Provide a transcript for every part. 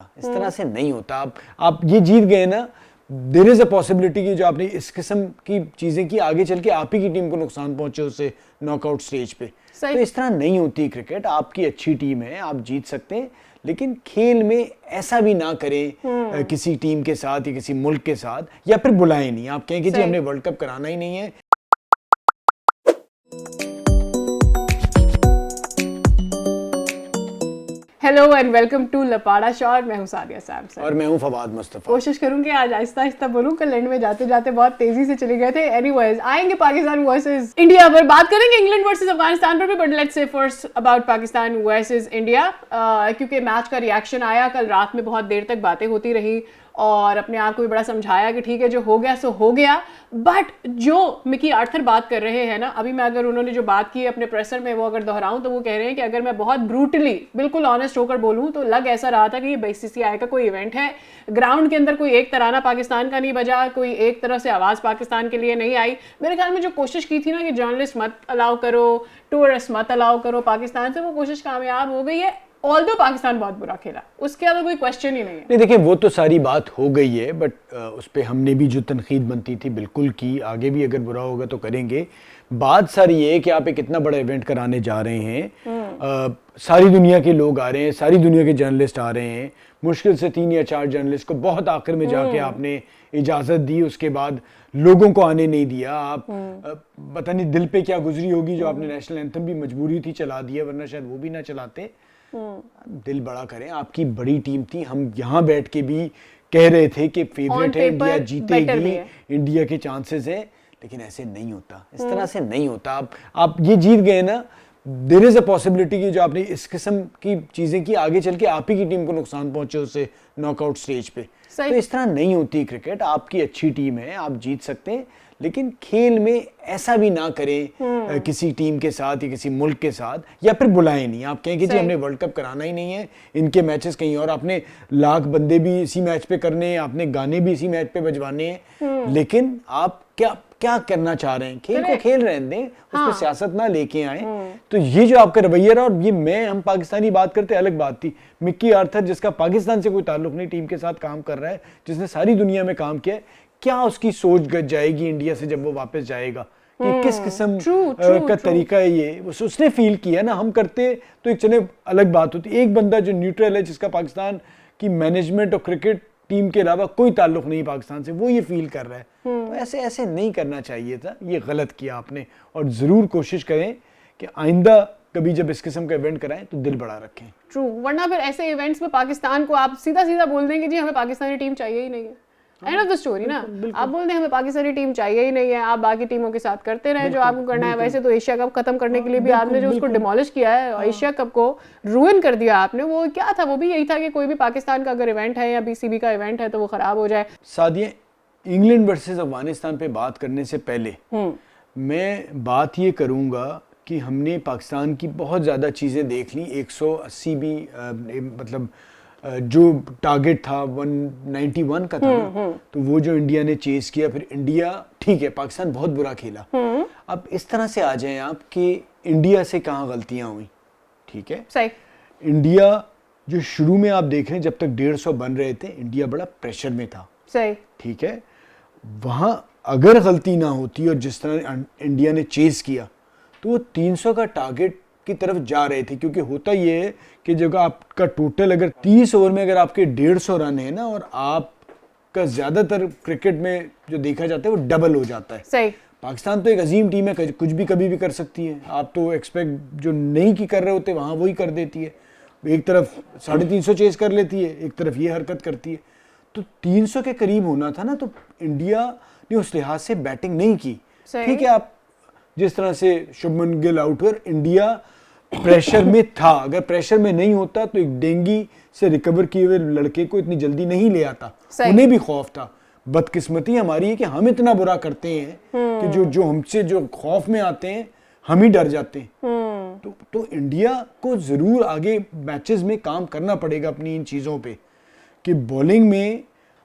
इस तरह से नहीं होता। आप ये जीत गए ना, देयर इज अ पॉसिबिलिटी कि जो आपने इस किस्म की चीजें की आगे चल के आप ही की टीम को नुकसान पहुंचे उससे नॉकआउट स्टेज पे। तो इस तरह नहीं होती क्रिकेट। आपकी अच्छी टीम है, आप जीत सकते हैं, लेकिन खेल में ऐसा भी ना करें किसी टीम के साथ या किसी मुल्क के साथ, या फिर बुलाएं नहीं। आप कहें कि जी हमने वर्ल्ड कप कराना ही नहीं है। Hello and welcome to Lapada shot. मैं हूं सादिया सैमसन और मैं हूं फवाद मुस्तफा। कोशिश करूंगी आज आहिस्ता आहिस्ता बोलूं, कल एंड में जाते जाते बहुत तेजी से चले गए थे। एनीवेज, आएंगे पाकिस्तान वर्सेस इंडिया पर, बात करेंगे इंग्लैंड वर्सेस अफगानिस्तान पर भी, but let's say first about Pakistan versus India, क्योंकि मैच का रिएक्शन आया कल रात में, बहुत देर तक बातें होती रही और अपने आप को भी बड़ा समझाया कि ठीक है जो हो गया सो हो गया। बट जो मिकी आर्थर बात कर रहे हैं ना, अभी मैं अगर उन्होंने जो बात की अपने प्रेसर में वो अगर दोहराऊं तो वो कह रहे हैं कि अगर मैं बहुत ब्रूटली बिल्कुल ऑनेस्ट होकर बोलूं तो लग ऐसा रहा था कि ये बीसीसीआई का कोई इवेंट है। ग्राउंड के अंदर कोई एक तराना पाकिस्तान का नहीं बजा, कोई एक तरह से आवाज़ पाकिस्तान के लिए नहीं आई। मेरे ख्याल में जो कोशिश की थी ना कि जर्नलिस्ट मत अलाउ करो, टूरिस्ट मत अलाउ करो पाकिस्तान से, वो कोशिश कामयाब हो गई है। ऑल्दो पाकिस्तान बहुत बुरा खेला, उसके अलावा कोई क्वेश्चन ही नहीं है। नहीं देखिए, वो तो सारी बात हो गई है, बट उस पर हमने भी जो तनकीद बनती थी बिल्कुल की, आगे भी अगर बुरा होगा तो करेंगे। बात सारी ये है कि आप एक इतना बड़ा इवेंट कराने जा रहे हैं, सारी दुनिया के लोग आ रहे हैं, सारी दुनिया के जर्नलिस्ट आ रहे हैं, मुश्किल से 3 या 4 जर्नलिस्ट को बहुत आखिर में जाके आपने इजाज़त दी, उसके बाद लोगों को आने नहीं दिया। आप पता नहीं दिल पे क्या गुजरी होगी जो आपने नेशनल एंथम भी मजबूरी थी चला दिया, वरना शायद वो भी ना चलाते। दिल बड़ा करें, आपकी बड़ी टीम थी, हम यहाँ बैठ के भी कह रहे थे कि फेवरेट है, इंडिया जीतेगी, इंडिया के चांसेस है, लेकिन ऐसे नहीं होता, इस तरह से नहीं होता। आप ये जीत गए ना, देयर इज अ पॉसिबिलिटी कि जो आपने इस किस्म की चीजें की आगे चल के आप ही की टीम को नुकसान पहुंचे उससे नॉकआउट स्टेज पे। तो इस तरह नहीं होती क्रिकेट। आपकी अच्छी टीम है, आप जीत सकते हैं, लेकिन खेल में ऐसा भी ना करें किसी टीम के साथ या किसी मुल्क के साथ, या फिर बुलाएं नहीं। आप कहें कि जी हमने वर्ल्ड कप कराना ही नहीं है, इनके मैचेस कहीं और, आपने लाख बंदे भी इसी मैच पे करने हैं, आपने गाने भी इसी मैच पे बजवाने हैं, लेकिन आप क्या करना चाह रहे हैं? खेल को खेल रहे दें, उस पर सियासत ना लेके आए। तो ये जो आपका रवैया रहा, और ये हम पाकिस्तानी बात करते अलग बात थी, मिक्की आर्थर जिसका पाकिस्तान से कोई ताल्लुक नहीं, टीम के साथ काम कर रहा है, जिसने सारी दुनिया में काम किया है, क्या उसकी सोच गज जाएगी इंडिया से जब वो वापस जाएगा कि किस किस्म का तरीका है ये, उसने फील किया ना। हम करते तो एक चले अलग बात होती, एक बंदा जो न्यूट्रल है, जिसका पाकिस्तान की मैनेजमेंट और क्रिकेट टीम के अलावा कोई ताल्लुक नहीं पाकिस्तान से, वो ये फील कर रहा है। तो ऐसे नहीं करना चाहिए था, ये गलत किया आपने। और जरूर कोशिश करें कि आइंदा कभी जब इस किस्म का इवेंट कराएं तो दिल बड़ा रखें। ट्रू, वरना फिर ऐसे इवेंट्स में पाकिस्तान को आप सीधा बोल देंगे जी हमें पाकिस्तानी टीम चाहिए ही नहीं है। एंड ऑफ द स्टोरी ना, आप बोल दें हमें पाकिस्तानी टीम चाहिए ही नहीं है, आप बाकी टीमों के साथ करते रहे जो आपको करना है। वैसे तो एशिया कप खत्म करने के लिए भी आपने जो उसको डिमोलिश किया है, एशिया कप को रूइन कर दिया आपने, वो क्या था? वो भी यही था कि कोई भी पाकिस्तान का अगर इवेंट है या बीसीबी का इवेंट है तो वो खराब हो जाए। सादिया, इंग्लैंड वर्सेस अफगानिस्तान पे बात करने से पहले मैं बात ये करूंगा कि हमने पाकिस्तान की बहुत ज़्यादा चीज़ें देख ली। 180 भी मतलब जो टारगेट था 191 का था ना, तो वो जो इंडिया ने चेस किया, फिर इंडिया, ठीक है पाकिस्तान बहुत बुरा खेला। अब इस तरह से आ जाएं आप कि इंडिया से कहाँ गलतियां हुई, ठीक है? सही। इंडिया जो शुरू में आप देख रहे हैं, जब तक 150 बन रहे थे, इंडिया बड़ा प्रेशर में था। सही, ठीक है? वहां अगर गलती ना होती और जिस तरह इंडिया ने चेस किया, तो वो 300 का टारगेट की तरफ जा रहे थे। क्योंकि होता ये है कि जब आपका टोटल अगर 30 ओवर में अगर आपके 150 रन है ना, और आपका ज्यादातर क्रिकेट में जो देखा जाता है वो डबल हो जाता है। सही। पाकिस्तान तो एक अजीम टीम है, कुछ भी कभी भी कर सकती है। आप तो एक्सपेक्ट जो नहीं की कर रहे होते वहां वही कर देती है। एक तरफ 350 चेस कर लेती है, एक तरफ ये हरकत करती है। तो 300 के करीब होना था ना, तो इंडिया ने उस लिहाज से बैटिंग नहीं की। ठीक है, आप जिस तरह से शुभमन गिल आउट हुए, इंडिया प्रेशर में था। अगर प्रेशर में नहीं होता तो एक डेंगी से रिकवर किए हुए लड़के को इतनी जल्दी नहीं ले आता। उन्हें भी खौफ था। बदकिस्मती हमारी है कि हम इतना बुरा करते हैं कि जो हमसे जो खौफ में आते हैं हम ही डर जाते हैं। तो इंडिया को जरूर आगे मैचेस में काम करना पड़ेगा अपनी इन चीजों पे, कि बॉलिंग में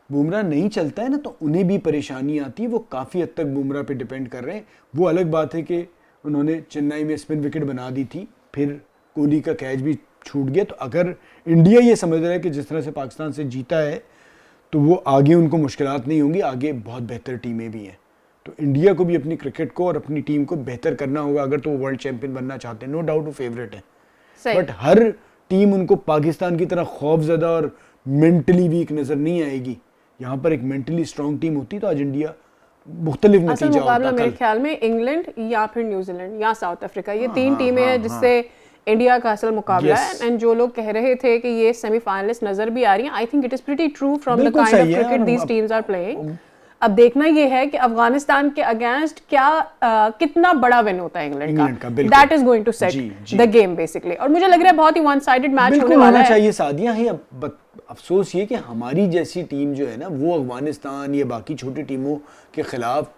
बुमराह नहीं चलता है ना तो उन्हें भी परेशानी आती है। वो काफ़ी हद तक बुमराह पे डिपेंड कर रहे हैं। वो अलग बात है कि उन्होंने चेन्नई में स्पिन विकेट बना दी थी, फिर कोहली का कैच भी छूट गया। तो अगर इंडिया ये समझ रहा है कि जिस तरह से पाकिस्तान से जीता है तो वो आगे उनको मुश्किलात नहीं होंगी, आगे बहुत बेहतर टीमें भी हैं। तो इंडिया को भी अपनी क्रिकेट को और अपनी टीम को बेहतर करना होगा अगर तो वो वर्ल्ड चैंपियन बनना चाहते हैं। नो डाउट वो फेवरेट है, बट हर टीम उनको पाकिस्तान की तरह खौफजदा और मेंटली वीक नजर नहीं आएगी। यहाँ पर एक मेंटली स्ट्रॉन्ग टीम होती तो आज इंडिया मुख्तलिफ नतीजा होता। मेरे ख्याल में इंग्लैंड या फिर न्यूजीलैंड या साउथ अफ्रीका, ये तीन टीमें हैं जिससे इंडिया का असल मुकाबला है। एंड जो लोग कह रहे थे कि ये सेमीफाइनलिस्ट नजर भी आ रही हैं, I think it is pretty true from the kind of cricket these teams are playing. अब देखना ये है कि अफगानिस्तान के अगेंस्ट कितना बड़ा विन होता है इंग्लैंड का। That is going to set the game basically. और मुझे लग रहा है बहुत ही वन साइडेड मैच होने वाला है। चाहिए सादिया है। अब अफसोस ये कि हमारी जैसी टीम जो है ना वो अफगानिस्तान या बाकी छोटी टीमों के खिलाफ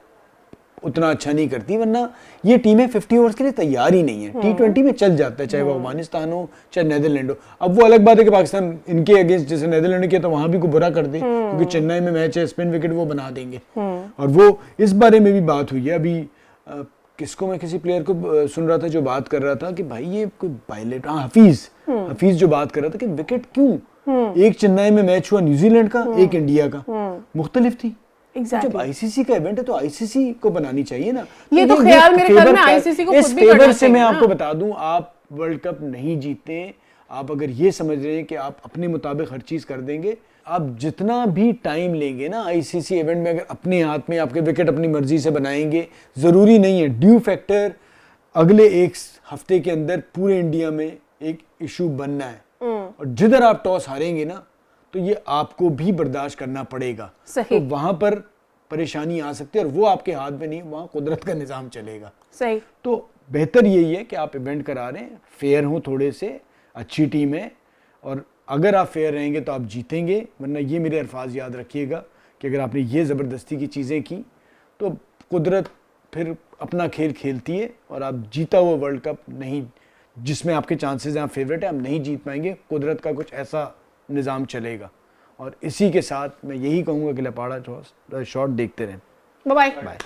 उतना अच्छा नहीं करती, वरना ये टीमें 50 ओवर्स के लिए तैयार ही नहीं है। T20 में चल जाता है, चाहे वो अफगानिस्तान हो चाहे नीदरलैंड हो। अब वो अलग बात है कि पाकिस्तान इनके अगेंस्ट जैसे नीदरलैंड ने किया तो वहां भी को बुरा कर दे, क्योंकि चेन्नई में मैच है, स्पिन विकेट वो बना देंगे। और वो इस बारे में भी बात हुई है अभी, किसको मैं किसी प्लेयर को सुन रहा था जो बात कर रहा था कि भाई ये कोई पायलट, हफीज जो बात कर रहा था कि विकेट क्यों, एक चेन्नई में मैच हुआ न्यूजीलैंड का, एक इंडिया का, मुख्तलिफ थी। Exactly. जब आईसीसी का इवेंट है तो आईसीसी को बनानी चाहिए ना। ये तो ख्याल मेरे ख्याल में आईसीसी को खुद भी करना चाहिए। मैं आपको बता दूं, आप वर्ल्ड कप नहीं जीतते, आप अगर ये समझ रहे हैं कि आप अपने मुताबिक हर चीज कर देंगे, आप जितना भी टाइम लेंगे ना आईसीसी इवेंट में, अगर अपने हाथ में आपके विकेट अपनी मर्जी से बनाएंगे, जरूरी नहीं है। ड्यू फैक्टर अगले एक हफ्ते के अंदर पूरे इंडिया में एक इशू बनना है, और जिधर आप टॉस हारेंगे ना तो ये आपको भी बर्दाश्त करना पड़ेगा। सही। तो वहां पर परेशानी आ सकती है और वो आपके हाथ में नहीं, वहां कुदरत का निजाम चलेगा। सही। तो बेहतर यही है कि आप इवेंट करा रहे हैं, फेयर हो, थोड़े से अच्छी टीम है, और अगर आप फेयर रहेंगे तो आप जीतेंगे। वरना ये मेरे अल्फाज याद रखिएगा कि अगर आपने ये ज़बरदस्ती की चीज़ें की तो कुदरत फिर अपना खेल खेलती है और आप जीता हुआ वर्ल्ड कप नहीं, जिसमें आपके चांसेस हैं आप फेवरेट है, आप नहीं जीत पाएंगे। कुदरत का कुछ ऐसा निज़ाम चलेगा। और इसी के साथ मैं यही कहूँगा कि लपाड़ा शॉट देखते रहें। Bye bye.